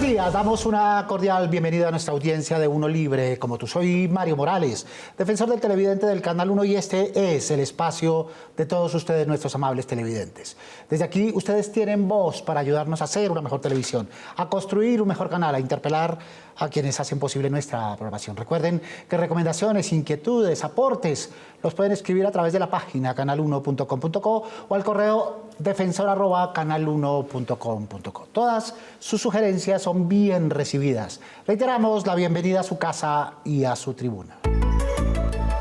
días, damos una cordial bienvenida a nuestra audiencia de Uno Libre, como tú. Soy Mario Morales, defensor del televidente del Canal 1, y este es el espacio de todos ustedes, nuestros amables televidentes. Desde aquí, ustedes tienen voz para ayudarnos a hacer una mejor televisión, a construir un mejor canal, a interpelar a quienes hacen posible nuestra programación. Recuerden que recomendaciones, inquietudes, aportes, los pueden escribir a través de la página canal1.com.co o al correo defensor@canal1.com.co. Todas sus sugerencias son bien recibidas. Reiteramos la bienvenida a su casa y a su tribuna.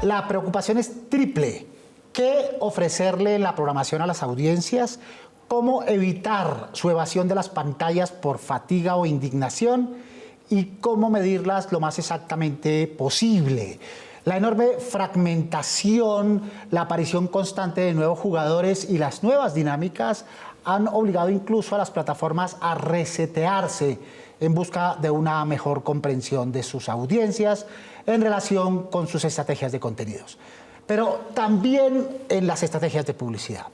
La preocupación es triple. ¿Qué ofrecerle en la programación a las audiencias? ¿Cómo evitar su evasión de las pantallas por fatiga o indignación? Y cómo medirlas lo más exactamente posible. La enorme fragmentación, la aparición constante de nuevos jugadores y las nuevas dinámicas han obligado incluso a las plataformas a resetearse en busca de una mejor comprensión de sus audiencias en relación con sus estrategias de contenidos, pero también en las estrategias de publicidad.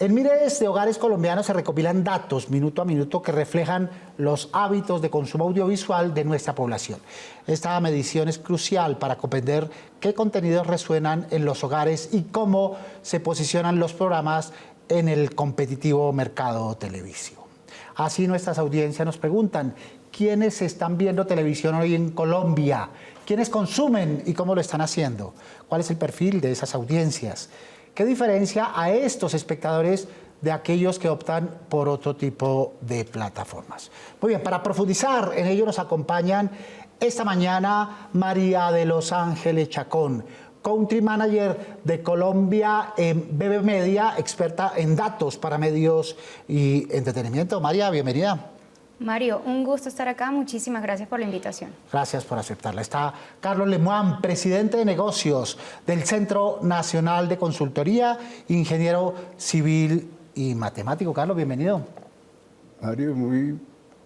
En miles de hogares colombianos se recopilan datos minuto a minuto que reflejan los hábitos de consumo audiovisual de nuestra población. Esta medición es crucial para comprender qué contenidos resuenan en los hogares y cómo se posicionan los programas en el competitivo mercado televisivo. Así nuestras audiencias nos preguntan: ¿quiénes están viendo televisión hoy en Colombia? ¿Quiénes consumen y cómo lo están haciendo? ¿Cuál es el perfil de esas audiencias? ¿Qué diferencia a estos espectadores de aquellos que optan por otro tipo de plataformas? Muy bien, para profundizar en ello nos acompañan esta mañana María de Los Ángeles Chacón, Country Manager de Colombia en BB Media, experta en datos para medios y entretenimiento. María, bienvenida. Mario, un gusto estar acá. Muchísimas gracias por la invitación. Gracias por aceptarla. Está Carlos Lemoine, presidente de negocios del Centro Nacional de Consultoría, ingeniero civil y matemático. Carlos, bienvenido. Mario, muy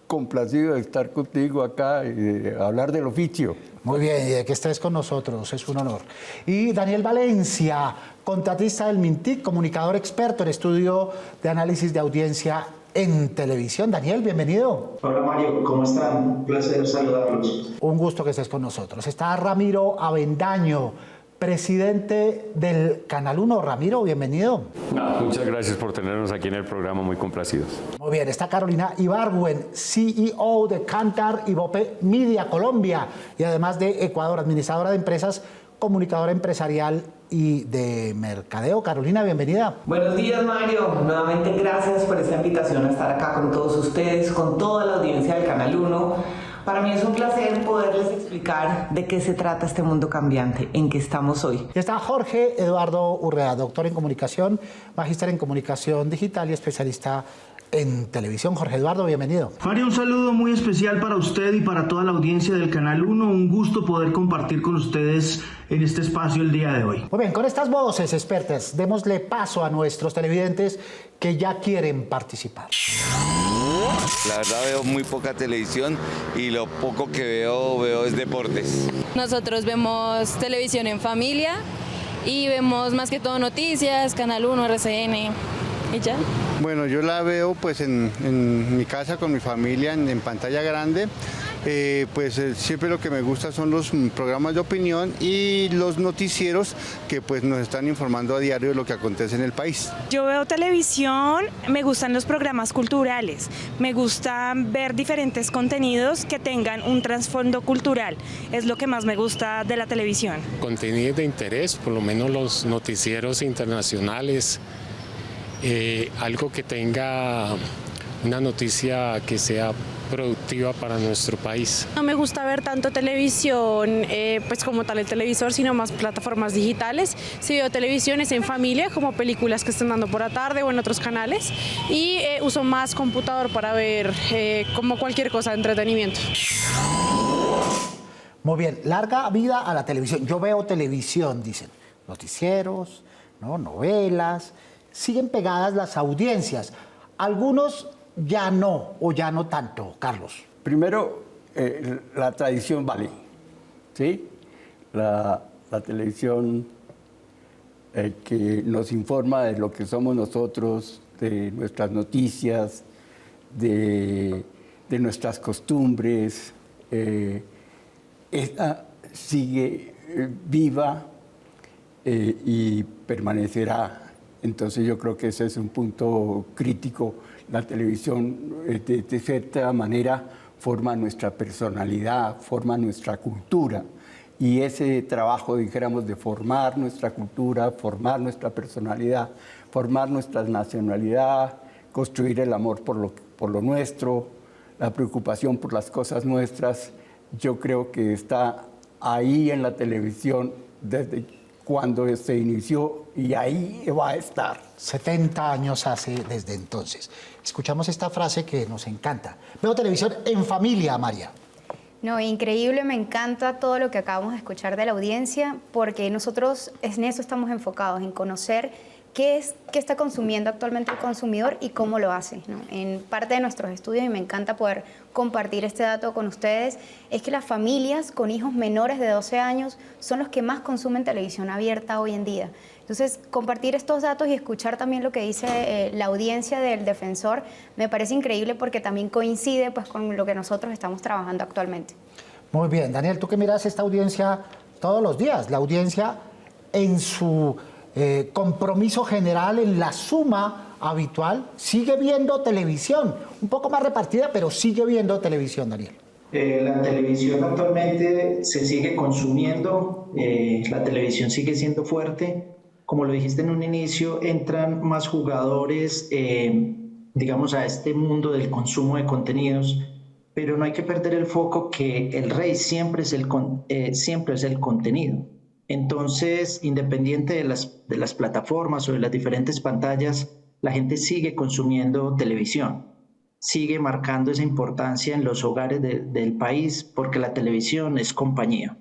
complacido de estar contigo acá y de hablar del oficio. Muy bien, y de que estés con nosotros, es un honor. Y Daniel Valencia, contratista del Mintic, comunicador experto en estudio de análisis de audiencia en televisión. Daniel, bienvenido. Hola Mario, ¿cómo están? Un placer saludarlos. Un gusto que estés con nosotros. Está Ramiro Avendaño, presidente del Canal 1. Ramiro, bienvenido. Muchas gracias por tenernos aquí en el programa, muy complacidos. Muy bien, está Carolina Ibargüen, CEO de Kantar y Bope Media Colombia y además de Ecuador, administradora de empresas, comunicadora empresarial y de mercadeo. Carolina, bienvenida. Buenos días, Mario. Nuevamente gracias por esta invitación a estar acá con todos ustedes, con toda la audiencia del Canal 1. Para mí es un placer poderles explicar de qué se trata este mundo cambiante en que estamos hoy. Y está Jorge Eduardo Urrea, doctor en comunicación, magíster en comunicación digital y especialista en televisión. Jorge Eduardo, bienvenido. Mario, un saludo muy especial para usted y para toda la audiencia del Canal 1. Un gusto poder compartir con ustedes en este espacio el día de hoy. Muy bien, con estas voces expertas, démosle paso a nuestros televidentes que ya quieren participar. La verdad veo muy poca televisión y lo poco que veo es deportes. Nosotros vemos televisión en familia y vemos más que todo noticias, Canal 1, RCN y ya. Bueno, yo la veo pues en mi casa con mi familia en pantalla grande. Siempre lo que me gusta son los programas de opinión y los noticieros que pues nos están informando a diario de lo que acontece en el país. Yo veo televisión, me gustan los programas culturales, me gusta ver diferentes contenidos que tengan un trasfondo cultural, es lo que más me gusta de la televisión. Contenidos de interés, por lo menos los noticieros internacionales, algo que tenga una noticia que sea productiva para nuestro país. No me gusta ver tanto televisión, pues como tal el televisor, sino más plataformas digitales. Si veo televisión es en familia, como películas que están dando por la tarde o en otros canales. Y uso más computador para ver como cualquier cosa de entretenimiento. Muy bien, larga vida a la televisión. Yo veo televisión, dicen, noticieros, ¿no? Novelas, siguen pegadas las audiencias. Algunos ya no, o ya no tanto, Carlos. Primero, la tradición vale, ¿sí? La televisión que nos informa de lo que somos nosotros, de nuestras noticias, de de nuestras costumbres, esta sigue viva y permanecerá. Entonces yo creo que ese es un punto crítico. La televisión de cierta manera forma nuestra personalidad, forma nuestra cultura. Y ese trabajo, dijéramos, de formar nuestra cultura, formar nuestra personalidad, formar nuestra nacionalidad, construir el amor por lo nuestro, la preocupación por las cosas nuestras, yo creo que está ahí en la televisión desde cuando se inició y ahí va a estar. 70 años hace desde entonces. Escuchamos esta frase que nos encanta. Veo televisión en familia, María. No, increíble, me encanta todo lo que acabamos de escuchar de la audiencia, porque nosotros en eso estamos enfocados, en conocer qué está consumiendo actualmente el consumidor y cómo lo hace, ¿no? En parte de nuestros estudios, y me encanta poder compartir este dato con ustedes, es que las familias con hijos menores de 12 años son los que más consumen televisión abierta hoy en día. Entonces, compartir estos datos y escuchar también lo que dice la audiencia del defensor me parece increíble, porque también coincide pues, con lo que nosotros estamos trabajando actualmente. Muy bien, Daniel, tú que miras esta audiencia todos los días, la audiencia en su compromiso general, en la suma habitual, sigue viendo televisión, un poco más repartida, pero sigue viendo televisión, Daniel. La televisión actualmente se sigue consumiendo, la televisión sigue siendo fuerte. Como lo dijiste en un inicio, entran más jugadores, digamos, a este mundo del consumo de contenidos, pero no hay que perder el foco que el rey siempre es el contenido. Entonces, independiente de las plataformas o de las diferentes pantallas, la gente sigue consumiendo televisión, sigue marcando esa importancia en los hogares del país, porque la televisión es compañía.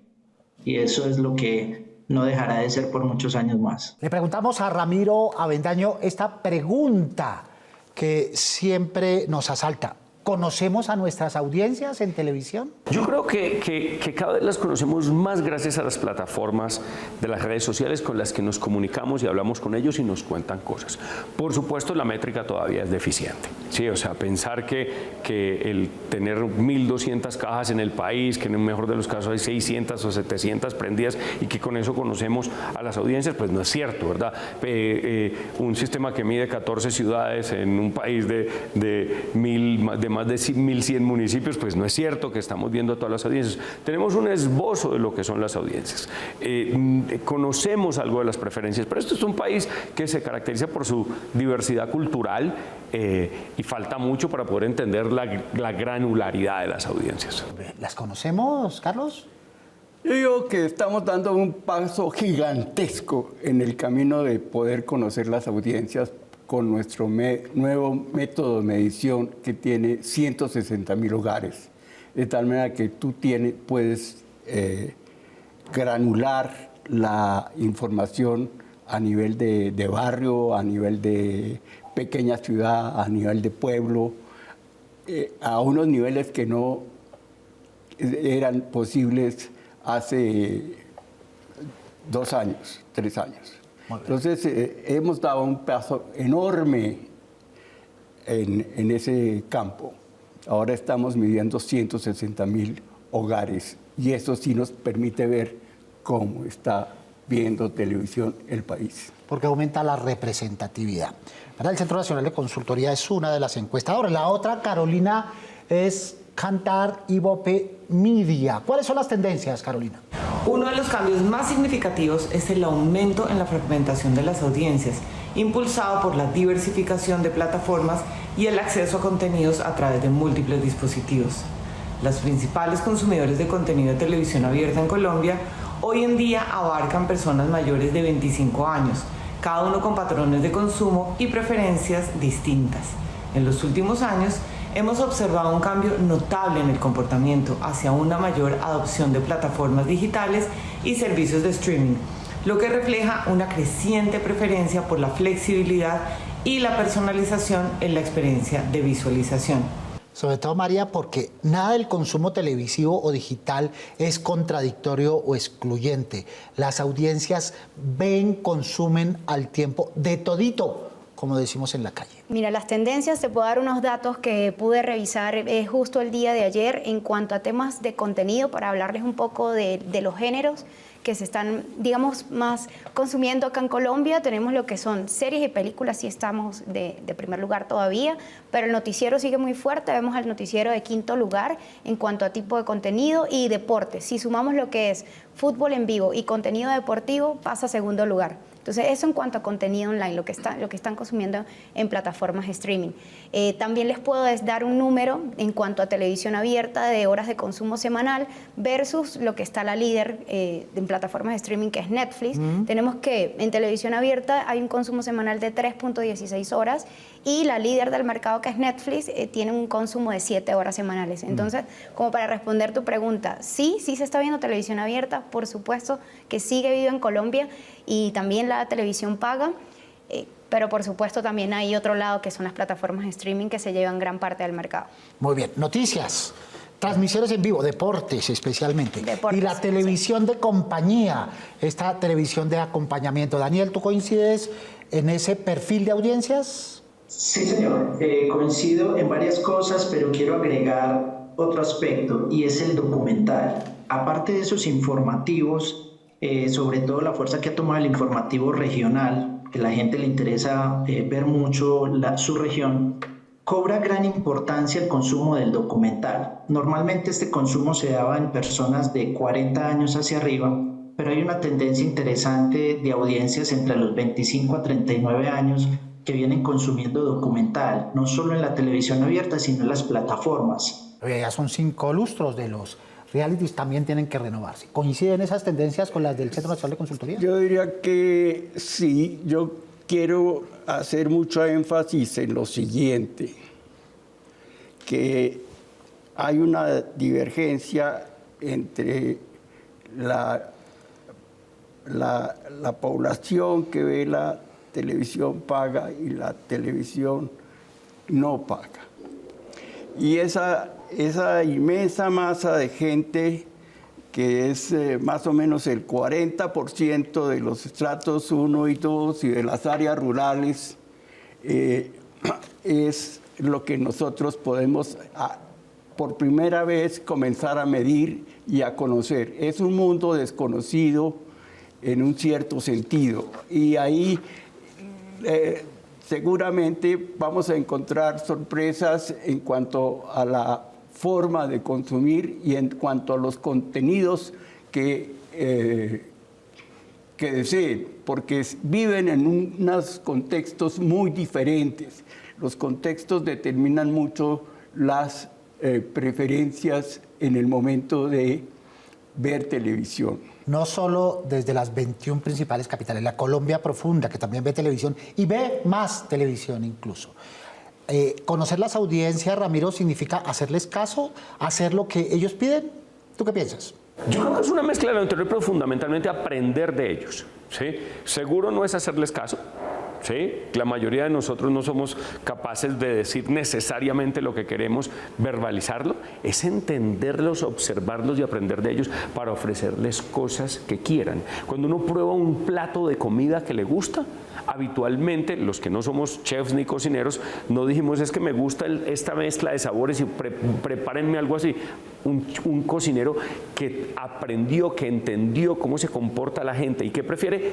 Y eso es lo que no dejará de ser por muchos años más. Le preguntamos a Ramiro Avendaño esta pregunta que siempre nos asalta. ¿Conocemos a nuestras audiencias en televisión? Yo creo que cada vez las conocemos más gracias a las plataformas de las redes sociales con las que nos comunicamos y hablamos con ellos y nos cuentan cosas. Por supuesto, la métrica todavía es deficiente. Sí, o sea, pensar que el tener 1.200 cajas en el país, que en el mejor de los casos hay 600 o 700 prendidas y que con eso conocemos a las audiencias, pues no es cierto, ¿verdad? Un sistema que mide 14 ciudades en un país de más de 1.100 municipios, pues no es cierto que estamos viendo a todas las audiencias. Tenemos un esbozo de lo que son las audiencias. Conocemos algo de las preferencias, pero esto es un país que se caracteriza por su diversidad cultural y falta mucho para poder entender la granularidad de las audiencias. ¿Las conocemos, Carlos? Yo digo que estamos dando un paso gigantesco en el camino de poder conocer las audiencias con nuestro nuevo método de medición que tiene 160,000 hogares. De tal manera que tú puedes granular la información a nivel de barrio, a nivel de pequeña ciudad, a nivel de pueblo, a unos niveles que no eran posibles hace 2 años, 3 años. Entonces, hemos dado un paso enorme en ese campo. Ahora estamos midiendo 160,000 hogares y eso sí nos permite ver cómo está viendo televisión el país. Porque aumenta la representatividad. Para el Centro Nacional de Consultoría es una de las encuestadoras. La otra, Carolina, es Kantar Ibope Media. ¿Cuáles son las tendencias, Carolina? Uno de los cambios más significativos es el aumento en la fragmentación de las audiencias, impulsado por la diversificación de plataformas y el acceso a contenidos a través de múltiples dispositivos. Los principales consumidores de contenido de televisión abierta en Colombia hoy en día abarcan personas mayores de 25 años, cada uno con patrones de consumo y preferencias distintas. En los últimos años, hemos observado un cambio notable en el comportamiento hacia una mayor adopción de plataformas digitales y servicios de streaming, lo que refleja una creciente preferencia por la flexibilidad y la personalización en la experiencia de visualización. Sobre todo, María, porque nada del consumo televisivo o digital es contradictorio o excluyente. Las audiencias ven, consumen al tiempo de todito, como decimos en la calle. Mira, las tendencias, te puedo dar unos datos que pude revisar justo el día de ayer en cuanto a temas de contenido, para hablarles un poco de los géneros que se están, digamos, más consumiendo acá en Colombia. Tenemos lo que son series y películas, sí estamos de primer lugar todavía, pero el noticiero sigue muy fuerte. Vemos al noticiero de quinto lugar en cuanto a tipo de contenido, y deportes. Si sumamos lo que es fútbol en vivo y contenido deportivo, pasa a segundo lugar. Entonces, eso en cuanto a contenido online, lo que están consumiendo en plataformas de streaming. También les puedo dar un número en cuanto a televisión abierta de horas de consumo semanal versus lo que está la líder en plataformas de streaming, que es Netflix. Tenemos que en televisión abierta hay un consumo semanal de 3.16 horas, y la líder del mercado, que es Netflix, tiene un consumo de 7 horas semanales. Entonces, como para responder tu pregunta, sí se está viendo televisión abierta, por supuesto que sigue vivo en Colombia, y también la televisión paga, pero por supuesto también hay otro lado, que son las plataformas de streaming, que se llevan gran parte del mercado. Muy bien, noticias, transmisiones en vivo, deportes especialmente, Deportes, y la televisión de compañía, esta televisión de acompañamiento. Daniel, ¿tú coincides en ese perfil de audiencias? Sí, señor. Coincido en varias cosas, pero quiero agregar otro aspecto, y es el documental. Aparte de esos informativos, sobre todo la fuerza que ha tomado el informativo regional, que a la gente le interesa ver mucho su región, cobra gran importancia el consumo del documental. Normalmente este consumo se daba en personas de 40 años hacia arriba, pero hay una tendencia interesante de audiencias entre los 25 a 39 años que vienen consumiendo documental, no solo en la televisión abierta, sino en las plataformas. Ya son 5 lustros de los realities, también tienen que renovarse. ¿Coinciden esas tendencias con las del Centro Nacional de Consultoría? Yo diría que sí. Yo quiero hacer mucho énfasis en lo siguiente, que hay una divergencia entre la población que ve la televisión paga y la televisión no paga. Y esa inmensa masa de gente, que es más o menos el 40% de los estratos 1 y 2 y de las áreas rurales, es lo que nosotros podemos por primera vez comenzar a medir y a conocer. Es un mundo desconocido en un cierto sentido, y ahí seguramente vamos a encontrar sorpresas en cuanto a la forma de consumir y en cuanto a los contenidos que deseen, porque viven en unos contextos muy diferentes. Los contextos determinan mucho las preferencias en el momento de ver televisión. No solo desde las 21 principales capitales, la Colombia profunda, que también ve televisión y ve más televisión incluso. Conocer las audiencias, Ramiro, significa hacerles caso, hacer lo que ellos piden. ¿Tú qué piensas? Yo creo que es una mezcla de lo anterior, pero fundamentalmente aprender de ellos, ¿sí? Seguro no es hacerles caso, ¿sí? La mayoría de nosotros no somos capaces de decir necesariamente lo que queremos, verbalizarlo. Es entenderlos, observarlos y aprender de ellos para ofrecerles cosas que quieran. Cuando uno prueba un plato de comida que le gusta, habitualmente los que no somos chefs ni cocineros no dijimos es que me gusta esta mezcla de sabores y prepárenme algo así. Un cocinero que aprendió, que entendió cómo se comporta la gente y que prefiere,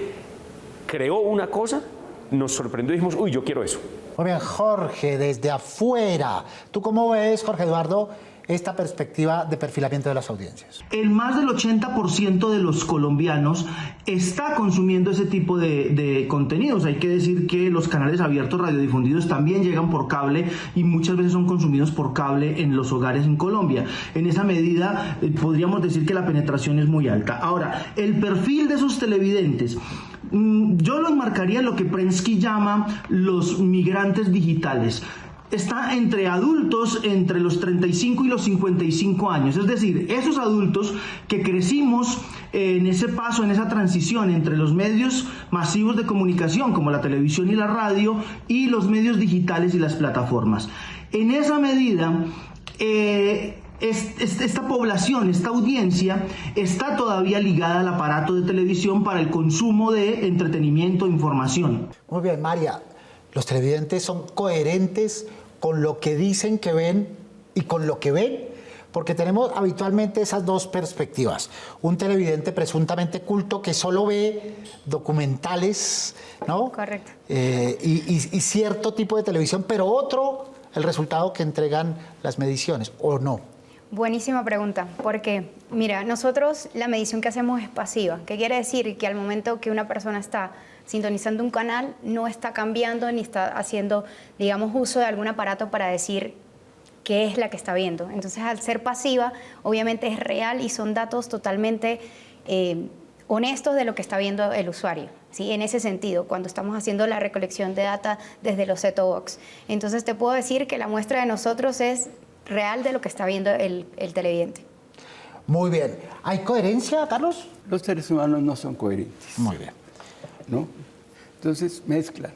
creó una cosa, nos sorprendió y dijimos, uy, yo quiero eso. Muy bien, Jorge, desde afuera, ¿tú cómo ves, Jorge Eduardo, esta perspectiva de perfilamiento de las audiencias? El más del 80% de los colombianos está consumiendo ese tipo de contenidos. Hay que decir que los canales abiertos radiodifundidos también llegan por cable y muchas veces son consumidos por cable en los hogares en Colombia. En esa medida podríamos decir que la penetración es muy alta. Ahora, el perfil de esos televidentes, yo los marcaría en lo que Prensky llama los migrantes digitales. Está entre adultos entre los 35 y los 55 años, es decir, esos adultos que crecimos en ese paso, en esa transición entre los medios masivos de comunicación como la televisión y la radio y los medios digitales y las plataformas. En esa medida, esta población, esta audiencia está todavía ligada al aparato de televisión para el consumo de entretenimiento e información. Muy bien, María. ¿Los televidentes son coherentes con lo que dicen que ven y con lo que ven? Porque tenemos habitualmente esas dos perspectivas. Un televidente presuntamente culto que solo ve documentales, ¿no? Correcto. Y cierto tipo de televisión, pero otro, el resultado que entregan las mediciones, ¿o no? Buenísima pregunta, porque mira, nosotros la medición que hacemos es pasiva. ¿Qué quiere decir? Que al momento que una persona está sintonizando un canal, no está cambiando ni está haciendo, digamos, uso de algún aparato para decir qué es la que está viendo. Entonces, al ser pasiva, obviamente es real y son datos totalmente honestos de lo que está viendo el usuario, ¿sí? En ese sentido, cuando estamos haciendo la recolección de data desde los set-top box. Entonces, te puedo decir que la muestra de nosotros es real de lo que está viendo el televidente. Muy bien. ¿Hay coherencia, Carlos? Los seres humanos no son coherentes. Muy bien. ¿No? Entonces mezclan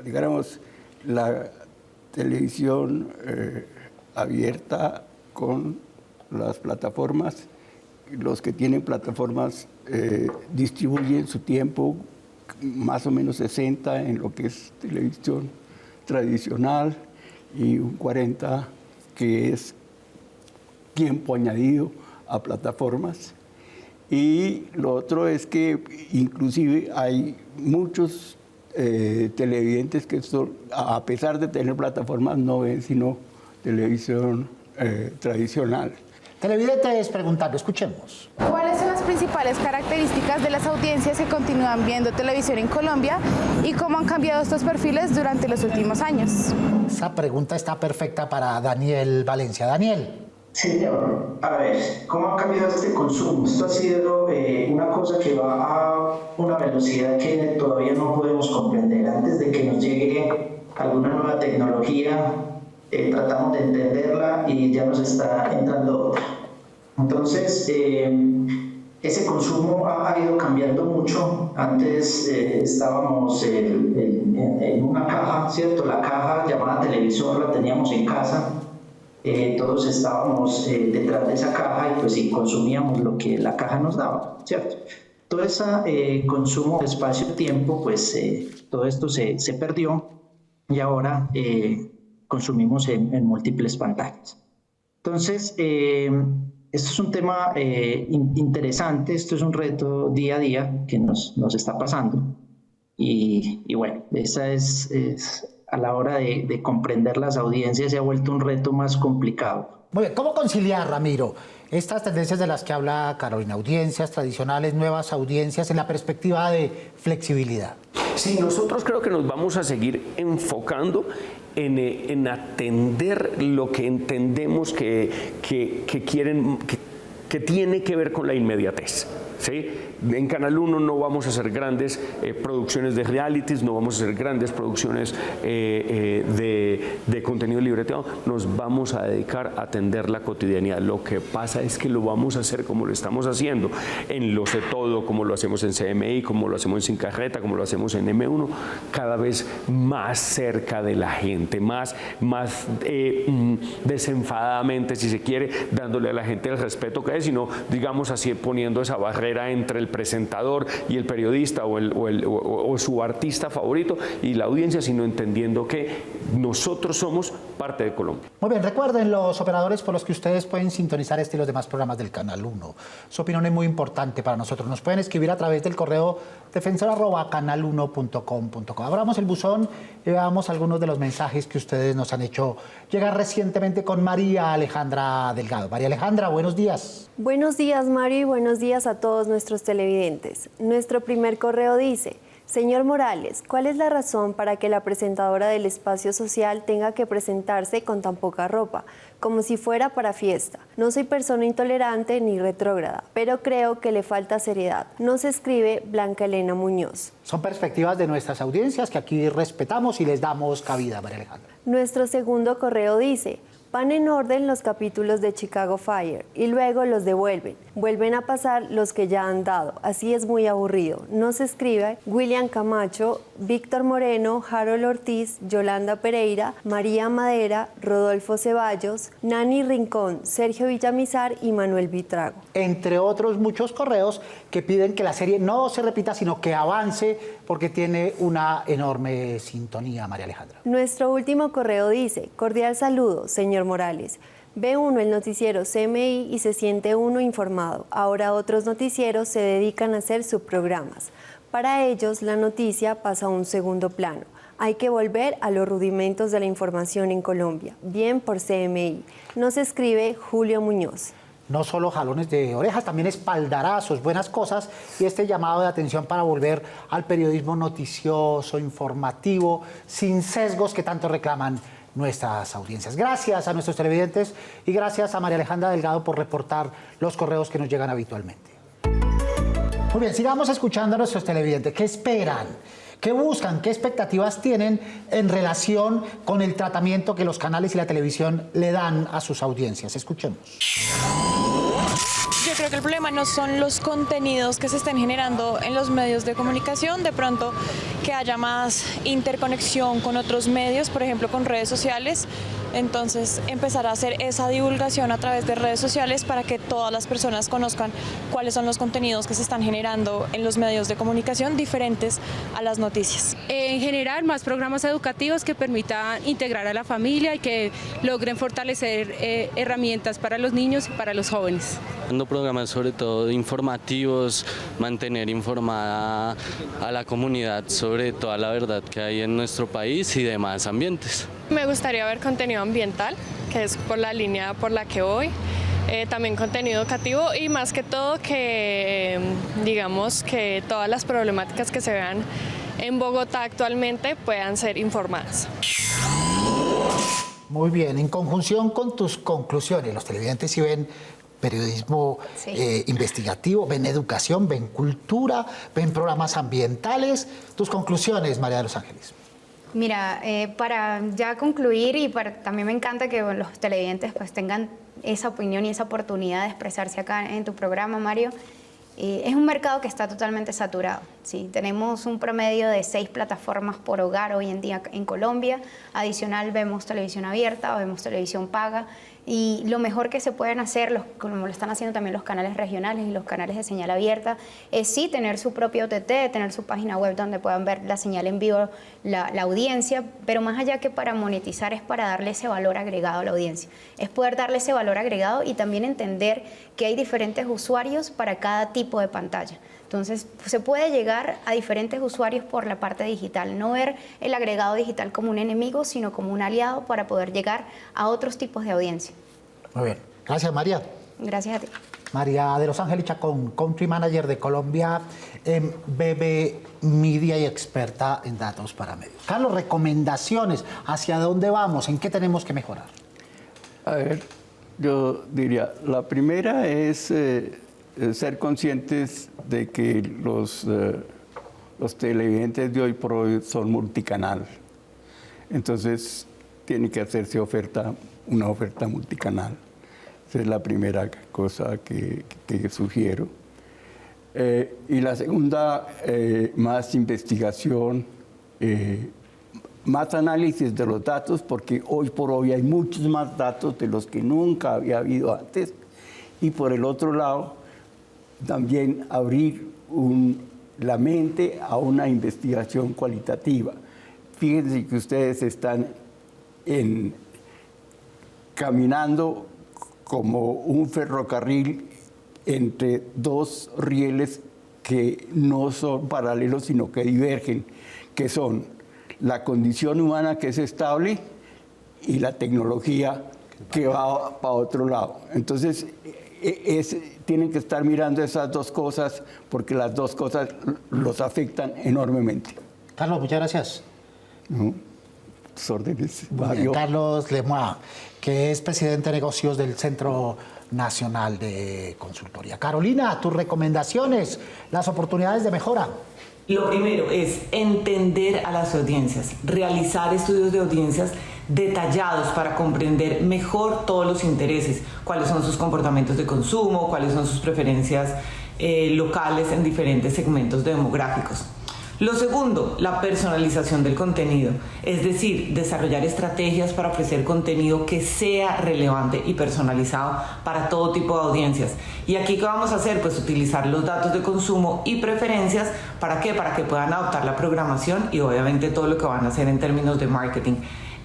digamos, la televisión abierta con las plataformas. Los que tienen plataformas distribuyen su tiempo, más o menos 60 en lo que es televisión tradicional y un 40 que es tiempo añadido a plataformas. Y lo otro es que inclusive hay muchos televidentes que a pesar de tener plataformas no ven sino televisión tradicional. Televidentes preguntando, escuchemos. ¿Cuáles son las principales características de las audiencias que continúan viendo televisión en Colombia y cómo han cambiado estos perfiles durante los últimos años? Esa pregunta está perfecta para Daniel Valencia. Daniel. Señor, a ver, ¿cómo ha cambiado este consumo? Esto ha sido una cosa que va a una velocidad que todavía no podemos comprender. Antes de que nos llegue alguna nueva tecnología, tratamos de entenderla y ya nos está entrando otra. Entonces, ese consumo ha ido cambiando mucho. Antes estábamos en una caja, ¿cierto? La caja llamada televisor la teníamos en casa. Todos estábamos detrás de esa caja y pues sí, consumíamos lo que la caja nos daba, ¿cierto? Todo ese consumo de espacio-tiempo, pues todo esto se perdió y ahora consumimos en múltiples pantallas. Entonces, esto es un tema interesante, esto es un reto día a día que nos está pasando y bueno, esa es a la hora de comprender las audiencias se ha vuelto un reto más complicado. Muy bien, ¿cómo conciliar, Ramiro, estas tendencias de las que habla Carolina? Audiencias tradicionales, nuevas audiencias, en la perspectiva de flexibilidad. Sí, nosotros creo que nos vamos a seguir enfocando en atender lo que entendemos que quieren, que tiene que ver con la inmediatez. ¿Sí? En Canal 1 no vamos a hacer grandes producciones de realities, no vamos a hacer grandes producciones de contenido libreteado, nos vamos a dedicar a atender la cotidianidad. Lo que pasa es que lo vamos a hacer como lo estamos haciendo en Lo Sé Todo, como lo hacemos en CMI, como lo hacemos en Sin Carreta, como lo hacemos en M1, cada vez más cerca de la gente, más desenfadadamente, si se quiere, dándole a la gente el respeto que es, sino, digamos así, poniendo esa barrera entre el presentador y el periodista o su artista favorito y la audiencia, sino entendiendo que nosotros somos parte de Colombia. Muy bien, recuerden los operadores por los que ustedes pueden sintonizar este y los demás programas del Canal 1. Su opinión es muy importante para nosotros. Nos pueden escribir a través del correo defensor@canal1.com.co. Abramos el buzón y veamos algunos de los mensajes que ustedes nos han hecho llegar recientemente con María Alejandra Delgado. María Alejandra, buenos días. Buenos días, Mario, y buenos días a todos nuestros televidentes. Nuestro primer correo dice: señor Morales, ¿cuál es la razón para que la presentadora del espacio social tenga que presentarse con tan poca ropa, como si fuera para fiesta? No soy persona intolerante ni retrógrada, pero creo que le falta seriedad. Nos escribe Blanca Elena Muñoz. Son perspectivas de nuestras audiencias que aquí respetamos y les damos cabida, María Alejandra. Nuestro segundo correo dice: van en orden los capítulos de Chicago Fire y luego los devuelven. Vuelven a pasar los que ya han dado. Así es muy aburrido. Nos escribe William Camacho Víctor Moreno, Harold Ortiz, Yolanda Pereira, María Madera, Rodolfo Ceballos, Nani Rincón, Sergio Villamizar y Manuel Vitrago. Entre otros muchos correos que piden que la serie no se repita, sino que avance porque tiene una enorme sintonía, María Alejandra. Nuestro último correo dice: cordial saludo, señor Morales. Ve uno el noticiero CMI y se siente uno informado. Ahora otros noticieros se dedican a hacer subprogramas. Para ellos, la noticia pasa a un segundo plano. Hay que volver a los rudimentos de la información en Colombia. Bien por CMI. Nos escribe Julio Muñoz. No solo jalones de orejas, también espaldarazos, buenas cosas y este llamado de atención para volver al periodismo noticioso, informativo, sin sesgos que tanto reclaman nuestras audiencias. Gracias a nuestros televidentes y gracias a María Alejandra Delgado por reportar los correos que nos llegan habitualmente. Muy bien, sigamos escuchando a nuestros televidentes. ¿Qué esperan? ¿Qué buscan? ¿Qué expectativas tienen en relación con el tratamiento que los canales y la televisión le dan a sus audiencias? Escuchemos. Yo creo que el problema no son los contenidos que se estén generando en los medios de comunicación, de pronto que haya más interconexión con otros medios, por ejemplo con redes sociales, entonces empezar a hacer esa divulgación a través de redes sociales para que todas las personas conozcan cuáles son los contenidos que se están generando en los medios de comunicación diferentes a las noticias. En general, más programas educativos que permitan integrar a la familia y que logren fortalecer herramientas para los niños y para los jóvenes. Programas sobre todo informativos, mantener informada a la comunidad sobre toda la verdad que hay en nuestro país y demás ambientes. Me gustaría ver contenido ambiental, que es por la línea por la que voy, también contenido educativo y más que todo que digamos que todas las problemáticas que se vean en Bogotá actualmente puedan ser informadas. Muy bien, en conjunción con tus conclusiones, los televidentes sí ven periodismo investigativo, ven educación, ven cultura, ven programas ambientales. Tus conclusiones, María de los Ángeles. Mira, para ya concluir y también me encanta que los televidentes pues tengan esa opinión y esa oportunidad de expresarse acá en tu programa, Mario. Es un mercado que está totalmente saturado. ¿Sí? Tenemos un promedio de 6 plataformas por hogar hoy en día en Colombia. Adicional vemos televisión abierta, vemos televisión paga. Y lo mejor que se pueden hacer, como lo están haciendo también los canales regionales y los canales de señal abierta, es sí tener su propio OTT, tener su página web donde puedan ver la señal en vivo, la audiencia, pero más allá que para monetizar es para darle ese valor agregado a la audiencia. Es poder darle ese valor agregado y también entender que hay diferentes usuarios para cada tipo de pantalla. Entonces, se puede llegar a diferentes usuarios por la parte digital, no ver el agregado digital como un enemigo, sino como un aliado para poder llegar a otros tipos de audiencia. Muy bien. Gracias, María. Gracias a ti. María de los Ángeles Chacón, Country Manager de Colombia en BB Media y experta en datos para medios. Carlos, recomendaciones, ¿hacia dónde vamos? ¿En qué tenemos que mejorar? A ver, yo diría, la primera es ser conscientes de que los televidentes de hoy por hoy son multicanal. Entonces, tiene que hacerse una oferta multicanal. Esa es la primera cosa que sugiero. Y la segunda, más investigación, más análisis de los datos, porque hoy por hoy hay muchos más datos de los que nunca había habido antes. Y por el otro lado, también abrir la mente a una investigación cualitativa. Fíjense que ustedes están caminando como un ferrocarril entre dos rieles que no son paralelos, sino que divergen, que son la condición humana, que es estable, y la tecnología, que va para otro lado. Entonces, tienen que estar mirando esas dos cosas, porque las dos cosas los afectan enormemente. Carlos, muchas gracias. Tus órdenes, Mario. Carlos Lemois, que es presidente de negocios del Centro Nacional de Consultoría. Carolina, tus recomendaciones, las oportunidades de mejora. Lo primero es entender a las audiencias, realizar estudios de audiencias detallados para comprender mejor todos los intereses, cuáles son sus comportamientos de consumo, cuáles son sus preferencias locales en diferentes segmentos demográficos. Lo segundo, la personalización del contenido, es decir, desarrollar estrategias para ofrecer contenido que sea relevante y personalizado para todo tipo de audiencias. ¿Y aquí qué vamos a hacer? Pues utilizar los datos de consumo y preferencias. ¿Para qué? Para que puedan adoptar la programación y obviamente todo lo que van a hacer en términos de marketing.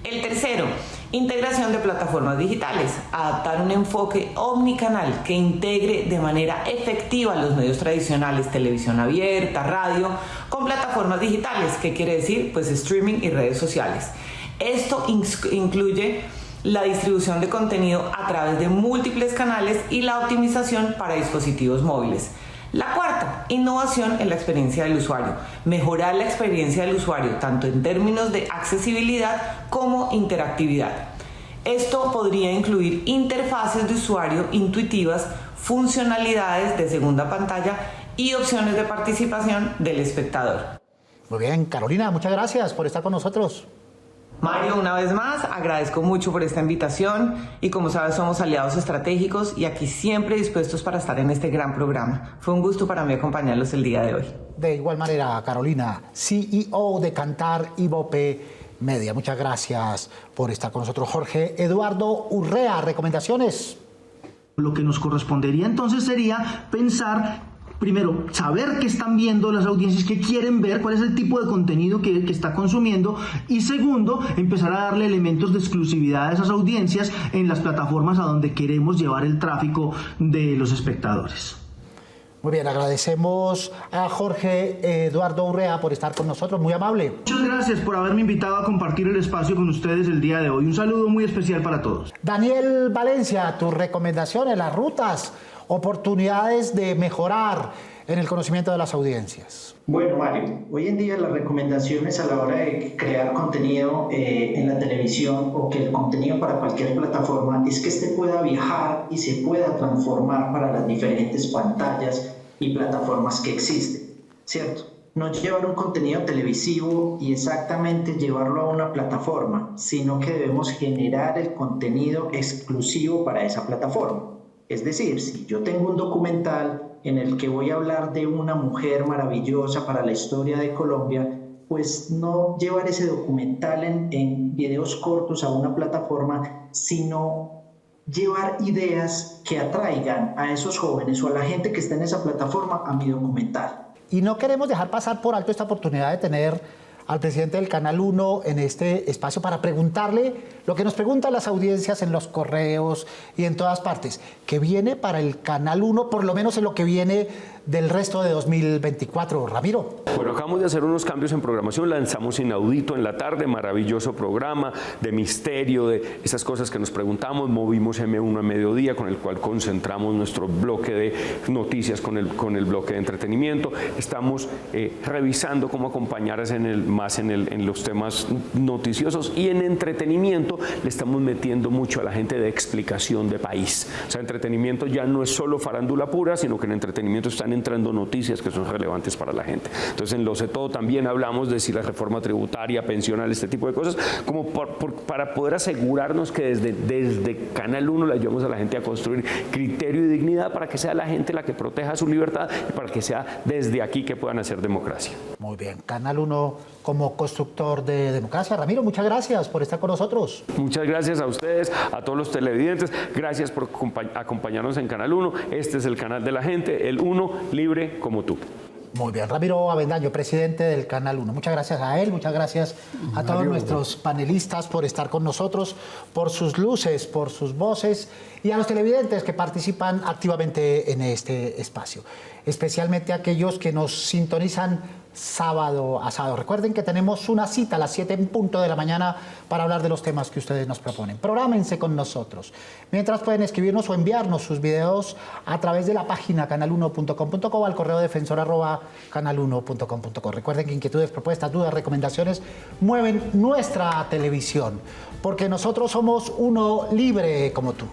El tercero, integración de plataformas digitales, adaptar un enfoque omnicanal que integre de manera efectiva los medios tradicionales, televisión abierta, radio, con plataformas digitales. ¿Qué quiere decir? Pues streaming y redes sociales. Esto incluye la distribución de contenido a través de múltiples canales y la optimización para dispositivos móviles. La cuarta, innovación en la experiencia del usuario. Mejorar la experiencia del usuario, tanto en términos de accesibilidad como interactividad. Esto podría incluir interfaces de usuario intuitivas, funcionalidades de segunda pantalla y opciones de participación del espectador. Muy bien, Carolina, muchas gracias por estar con nosotros. Mario, una vez más, agradezco mucho por esta invitación y como sabes somos aliados estratégicos y aquí siempre dispuestos para estar en este gran programa. Fue un gusto para mí acompañarlos el día de hoy. De igual manera, Carolina, CEO de Cantar Ibope Media. Muchas gracias por estar con nosotros. Jorge Eduardo Urrea, recomendaciones. Lo que nos correspondería entonces sería pensar, primero, saber qué están viendo las audiencias, qué quieren ver, cuál es el tipo de contenido que está consumiendo, y segundo, empezar a darle elementos de exclusividad a esas audiencias en las plataformas a donde queremos llevar el tráfico de los espectadores. Muy bien, agradecemos a Jorge Eduardo Urrea por estar con nosotros, muy amable. Muchas gracias por haberme invitado a compartir el espacio con ustedes el día de hoy. Un saludo muy especial para todos. Daniel Valencia, tus recomendaciones, las rutas, oportunidades de mejorar en el conocimiento de las audiencias. Bueno, Mario, hoy en día las recomendaciones a la hora de crear contenido en la televisión o que el contenido para cualquier plataforma es que este pueda viajar y se pueda transformar para las diferentes pantallas y plataformas que existen, ¿cierto? No llevar un contenido televisivo y exactamente llevarlo a una plataforma, sino que debemos generar el contenido exclusivo para esa plataforma. Es decir, si yo tengo un documental en el que voy a hablar de una mujer maravillosa para la historia de Colombia, pues no llevar ese documental en videos cortos a una plataforma, sino llevar ideas que atraigan a esos jóvenes o a la gente que está en esa plataforma a mi documental. Y no queremos dejar pasar por alto esta oportunidad de tener al presidente del Canal 1 en este espacio para preguntarle lo que nos preguntan las audiencias en los correos y en todas partes. ¿Qué viene para el Canal 1, por lo menos en lo que viene del resto de 2024? Ramiro. Bueno, acabamos de hacer unos cambios en programación, lanzamos Inaudito en la tarde, maravilloso programa de misterio, de esas cosas que nos preguntamos, movimos M1 a mediodía, con el cual concentramos nuestro bloque de noticias con el bloque de entretenimiento. Estamos revisando cómo acompañar en los temas noticiosos, y en entretenimiento le estamos metiendo mucho a la gente de explicación de país. O sea, entretenimiento ya no es solo farándula pura, sino que en entretenimiento están entrando noticias que son relevantes para la gente. Entonces en Lo Sé Todo también hablamos de si la reforma tributaria, pensional, este tipo de cosas, como para poder asegurarnos que desde Canal 1 le ayudamos a la gente a construir criterio y dignidad para que sea la gente la que proteja su libertad y para que sea desde aquí que puedan hacer democracia. Muy bien, Canal 1 como constructor de democracia. Ramiro, muchas gracias por estar con nosotros. Muchas gracias a ustedes, a todos los televidentes. Gracias por acompañarnos en Canal 1. Este es el canal de la gente, el 1 libre como tú. Muy bien, Ramiro Avendaño, presidente del Canal 1. Muchas gracias a él, muchas gracias a todos nuestros panelistas por estar con nosotros, por sus luces, por sus voces, y a los televidentes que participan activamente en este espacio, especialmente a aquellos que nos sintonizan sábado a sábado. Recuerden que tenemos una cita a las 7 en punto de la mañana para hablar de los temas que ustedes nos proponen. Prográmense con nosotros. Mientras pueden escribirnos o enviarnos sus videos a través de la página canal1.com.co o al correo defensor@canal1.com.co. Recuerden que inquietudes, propuestas, dudas, recomendaciones mueven nuestra televisión, porque nosotros somos uno libre como tú.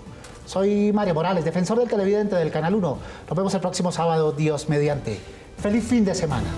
Soy Mario Morales, defensor del televidente del Canal 1. Nos vemos el próximo sábado, Dios mediante. ¡Feliz fin de semana!